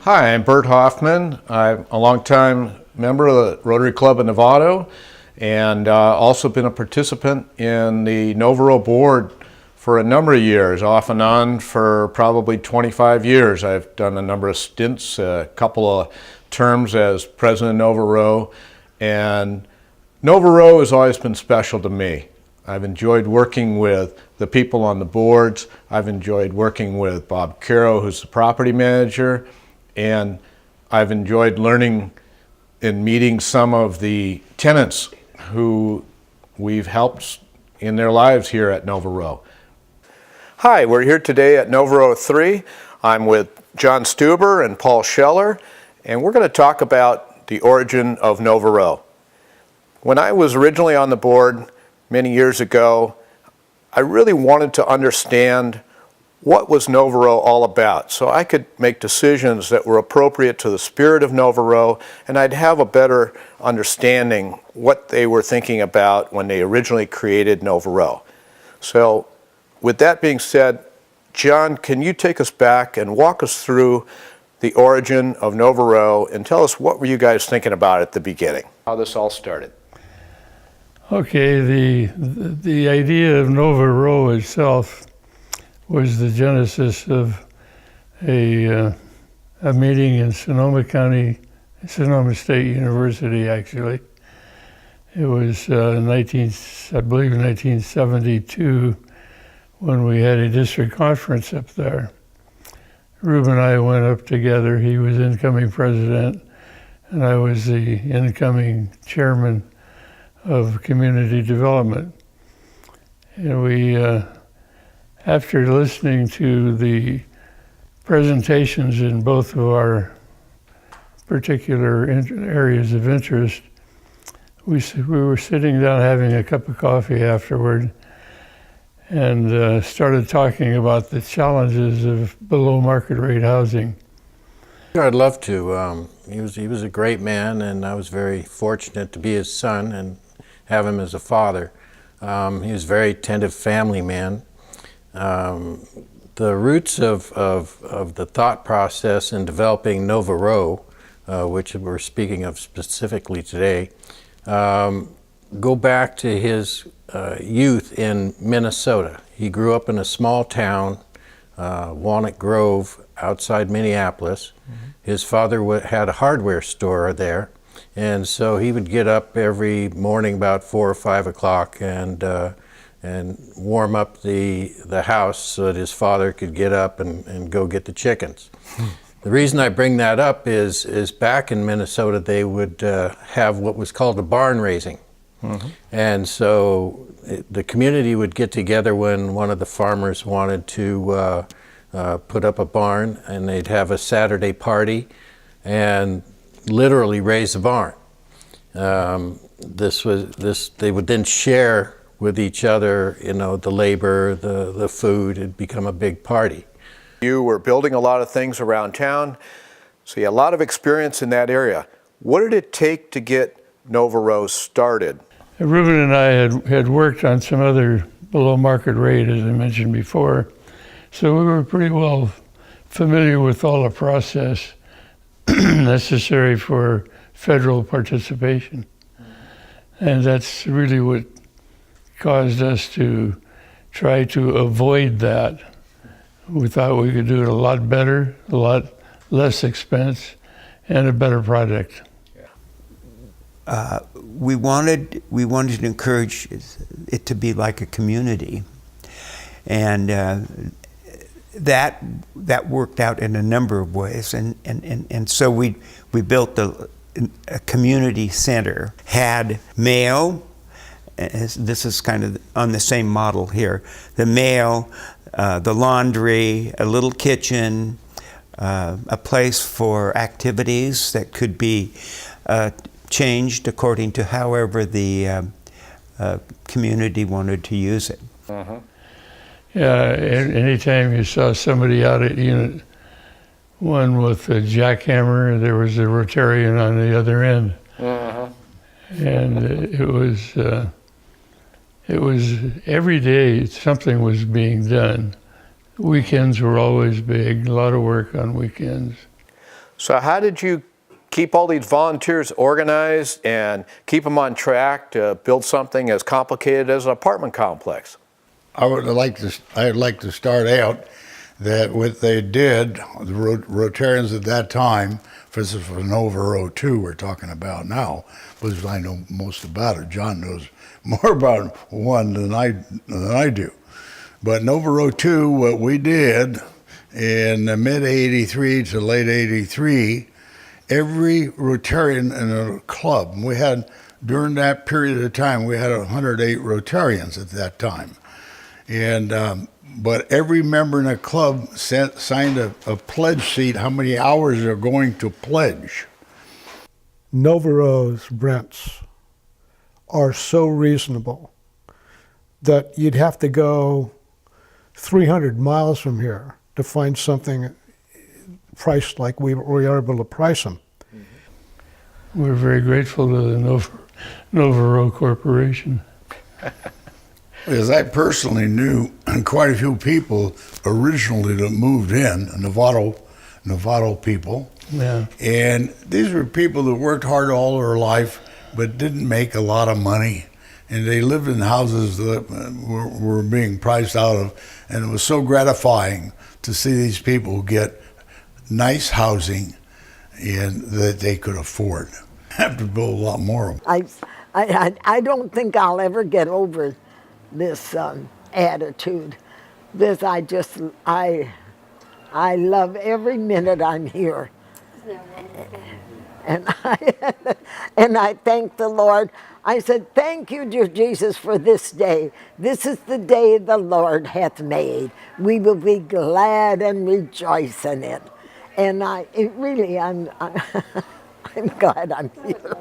Hi, I'm Bert Hoffman. I'm a longtime member of the Rotary Club of Novato and also been a participant in the Novato board for a number of years, off and on for probably 25 years. I've done a number of stints, a couple of terms as president of Novato, and Novato has always been special to me. I've enjoyed working with the people on the boards. I've enjoyed working with Bob Caro, who's the property manager, and I've enjoyed learning and meeting some of the tenants who we've helped in their lives here at Novato. Hi, we're here today at Novato 3. I'm with John Stuber and Paul Scheller, and we're going to talk about the origin of Novato. When I was originally on the board many years ago, I really wanted to understand what was Novato all about, so I could make decisions that were appropriate to the spirit of Novato, and I'd have a better understanding what they were thinking about when they originally created Novato. So with that being said, John, can you take us back and walk us through the origin of Novato and tell us what were you guys thinking about at the beginning, how this all started? Okay, the idea of Novato itself was the genesis of a meeting in Sonoma County, Sonoma State University, actually. It was I believe 1972 when we had a district conference up there. Rube and I went up together. He was incoming president, and I was the incoming chairman of community development. And we, after listening to the presentations in both of our particular areas of interest, we were sitting down having a cup of coffee afterward and started talking about the challenges of below market rate housing. I'd love to. He was a great man, and I was very fortunate to be his son and have him as a father. He was a very attentive family man. The roots of the thought process in developing Novato, which we're speaking of specifically today, go back to his youth in Minnesota. He grew up in a small town, Walnut Grove, outside Minneapolis. Mm-hmm. His father had a hardware store there, and so he would get up every morning about 4 or 5 o'clock and warm up the house so that his father could get up and go get the chickens. The reason I bring that up is back in Minnesota they would have what was called a barn raising. Mm-hmm. And so the community would get together when one of the farmers wanted to put up a barn, and they'd have a Saturday party and literally raise the barn. They would then share with each other, the labor, the food. It'd become a big party. You were building a lot of things around town, so you had a lot of experience in that area. What did it take to get Novato started? Reuben and I had worked on some other below market rate, as I mentioned before, so we were pretty well familiar with all the process necessary for federal participation. And that's really what caused us to try to avoid that. We thought we could do it a lot better, a lot less expense, and a better product. We wanted to encourage it to be like a community, and that worked out in a number of ways. And so we built a community center, had mail. This is kind of on the same model here. The mail, the laundry, a little kitchen, a place for activities that could be changed according to however the community wanted to use it. Uh-huh. Yeah, anytime you saw somebody out at Unit 1 with a jackhammer, there was a Rotarian on the other end. Uh-huh. And it was every day something was being done. Weekends were always big, a lot of work on weekends. So how did you keep all these volunteers organized and keep them on track to build something as complicated as an apartment complex? I'd like to start out that what they did, the Rotarians at that time, this is for Novato 2 we're talking about now, because I know most about it. John knows more about one than I do. But Novato 2, what we did in the mid '83 to late '83, every Rotarian in a club, we had, during that period of time, we had 108 Rotarians at that time. And but every member in a club signed a pledge sheet how many hours they're going to pledge. Novato's rents are so reasonable that you'd have to go 300 miles from here to find something priced like we are able to price them. We're very grateful to the Novato Corporation. Because I personally knew quite a few people originally that moved in, Novato people. Yeah. And these were people that worked hard all their life but didn't make a lot of money. And they lived in houses that were being priced out of. And it was so gratifying to see these people get nice housing and that they could afford. Have to build a lot more of them. I don't think I'll ever get over this attitude. I love every minute I'm here. And I thank the Lord. I said, thank you, dear Jesus, for this day. This is the day the Lord hath made. We will be glad and rejoice in it. And I'm glad I'm here.